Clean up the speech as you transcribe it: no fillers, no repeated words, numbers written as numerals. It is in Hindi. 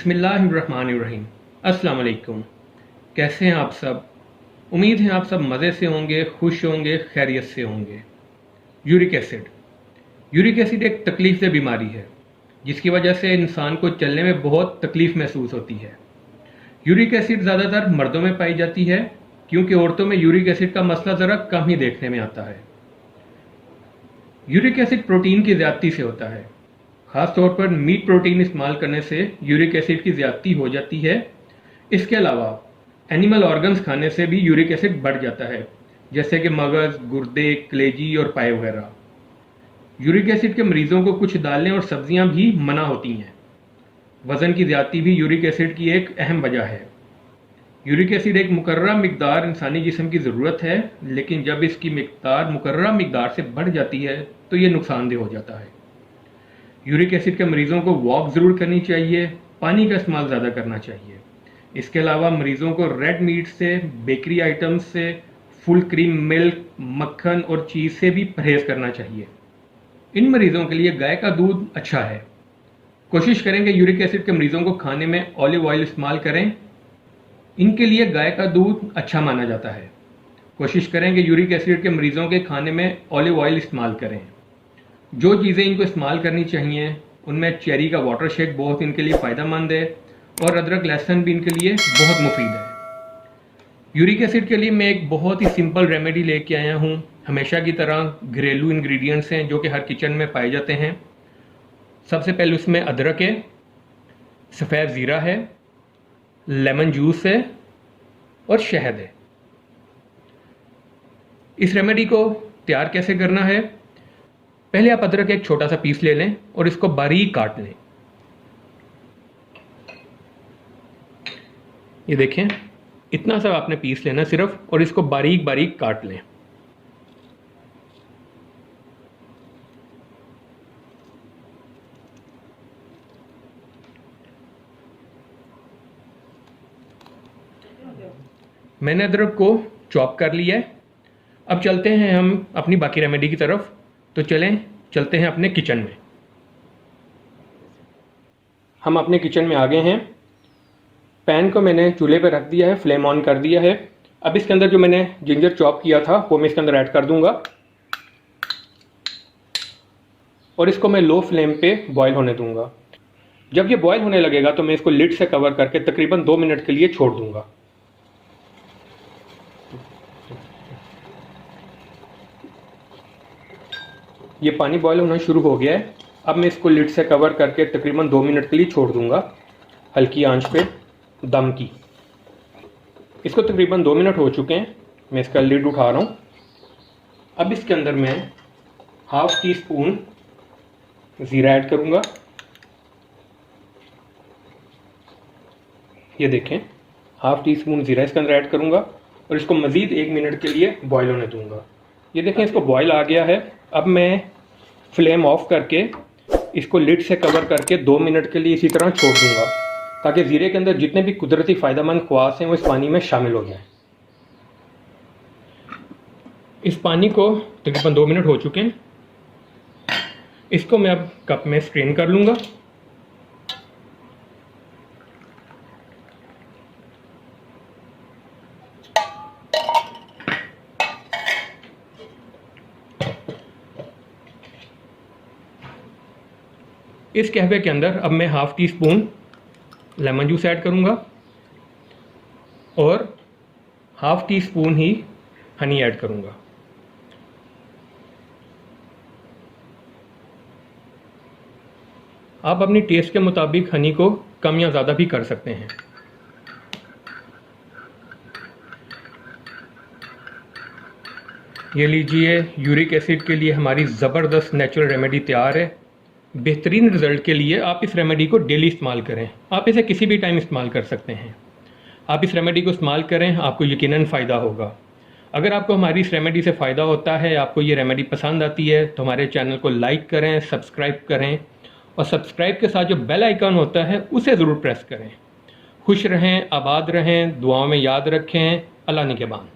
बिस्मिल्लाहिर्रहमानिर्रहीम। अस्सलाम वालेकुम। कैसे हैं आप सब? उम्मीद है आप सब मज़े से होंगे, खुश होंगे, खैरियत से होंगे। यूरिक एसिड एक तकलीफ दह बीमारी है जिसकी वजह से इंसान को चलने में बहुत तकलीफ़ महसूस होती है। यूरिक एसिड ज़्यादातर मर्दों में पाई जाती है क्योंकि औरतों में यूरिक एसिड का मसला ज़रा कम ही देखने में आता है। यूरिक एसिड प्रोटीन की ज़्यादती से होता है। ख़ास तौर पर मीट प्रोटीन इस्तेमाल करने से यूरिक एसिड की ज़्यादती हो जाती है। इसके अलावा एनिमल ऑर्गन्स खाने से भी यूरिक एसिड बढ़ जाता है, जैसे कि मगज़, गुर्दे, कलेजी और पाए वगैरह। यूरिक एसिड के मरीज़ों को कुछ दालें और सब्जियां भी मना होती हैं। वज़न की ज़्यादती भी यूरिक एसिड की एक अहम वजह है। यूरिक एसिड एक मुकर्रर मिकदार इंसानी जिस्म की ज़रूरत है, लेकिन जब इसकी मिकदार मुकर्रर मिकदार से बढ़ जाती है तो ये नुकसानदेह हो जाता है। यूरिक एसिड के मरीज़ों को वॉक ज़रूर करनी चाहिए, पानी का इस्तेमाल ज़्यादा करना चाहिए। इसके अलावा मरीज़ों को रेड मीट से, बेकरी आइटम्स से, फुल क्रीम मिल्क, मक्खन और चीज़ से भी परहेज़ करना चाहिए। इन मरीज़ों के लिए गाय का दूध अच्छा है। कोशिश करें कि यूरिक एसिड के मरीज़ों को खाने में ऑलिव ऑयल इस्तेमाल करें। इनके लिए गाय का दूध अच्छा माना जाता है। कोशिश करें कि यूरिक एसिड के मरीज़ों के खाने में ऑलिव ऑयल इस्तेमाल करें। जो चीज़ें इनको इस्तेमाल करनी चाहिए उनमें चेरी का वाटर शेक बहुत इनके लिए फ़ायदेमंद है और अदरक लहसुन भी इनके लिए बहुत मुफीद है। यूरिक एसिड के लिए मैं एक बहुत ही सिंपल रेमेडी लेके आया हूँ। हमेशा की तरह घरेलू इंग्रेडिएंट्स हैं जो कि हर किचन में पाए जाते हैं। सबसे पहले उसमें अदरक है, सफ़ेद ज़ीरा है, लेमन जूस है और शहद है। इस रेमेडी को तैयार कैसे करना है? पहले आप अदरक एक छोटा सा पीस ले लें और इसको बारीक काट लें। ये देखें, इतना सा आपने पीस लेना सिर्फ, और इसको बारीक बारीक काट लें। मैंने अदरक को चॉप कर लिया है। अब चलते हैं हम अपनी बाकी रेमेडी की तरफ। तो चलते हैं अपने किचन में। हम अपने किचन में आ गए हैं। पैन को मैंने चूल्हे पर रख दिया है, फ्लेम ऑन कर दिया है। अब इसके अंदर जो मैंने जिंजर चॉप किया था वो मैं इसके अंदर ऐड कर दूंगा और इसको मैं लो फ्लेम पे बॉईल होने दूंगा। जब ये बॉईल होने लगेगा तो मैं इसको लिड से कवर करके तकरीबन 2 मिनट के लिए छोड़ दूंगा। ये पानी बॉयल होना शुरू हो गया है। अब मैं इसको लिड से कवर करके तकरीबन 2 मिनट के लिए छोड़ दूंगा, हल्की आंच पे दम की। इसको तकरीबन 2 मिनट हो चुके हैं। मैं इसका लिड उठा रहा हूँ। अब इसके अंदर मैं हाफ टी स्पून ज़ीरा ऐड करूँगा। ये देखें, हाफ टी स्पून ज़ीरा इसके अंदर ऐड करूँगा और इसको मज़ीद 1 मिनट के लिए बॉयल होने दूँगा। ये देखें, इसको बॉयल आ गया है। अब मैं फ्लेम ऑफ करके इसको लिड से कवर करके 2 मिनट के लिए इसी तरह छोड़ दूंगा ताकि ज़ीरे के अंदर जितने भी कुदरती फ़ायदेमंद ख़वास हैं वो इस पानी में शामिल हो जाएं। इस पानी को तकरीबन 2 मिनट हो चुके हैं। इसको मैं अब कप में स्ट्रेन कर लूँगा। इस कहवे के अंदर अब मैं half tea spoon lemon juice add करूँगा और हाफ टी स्पून ही हनी ऐड करूँगा। आप अपनी टेस्ट के मुताबिक हनी को कम या ज़्यादा भी कर सकते हैं। ये लीजिए, यूरिक एसिड के लिए हमारी ज़बरदस्त नेचुरल रेमेडी तैयार है। बेहतरीन रिज़ल्ट के लिए आप इस रेमेडी को डेली इस्तेमाल करें। आप इसे किसी भी टाइम इस्तेमाल कर सकते हैं। आप इस रेमेडी को इस्तेमाल करें, आपको यकीनन फ़ायदा होगा। अगर आपको हमारी इस रेमेडी से फ़ायदा होता है, आपको ये रेमेडी पसंद आती है, तो हमारे चैनल को लाइक करें, सब्सक्राइब करें और सब्सक्राइब के साथ जो बेल आइकन होता है उसे ज़रूर प्रेस करें। खुश रहें, आबाद रहें, दुआओं में याद रखें। अल्लाह निगहबान।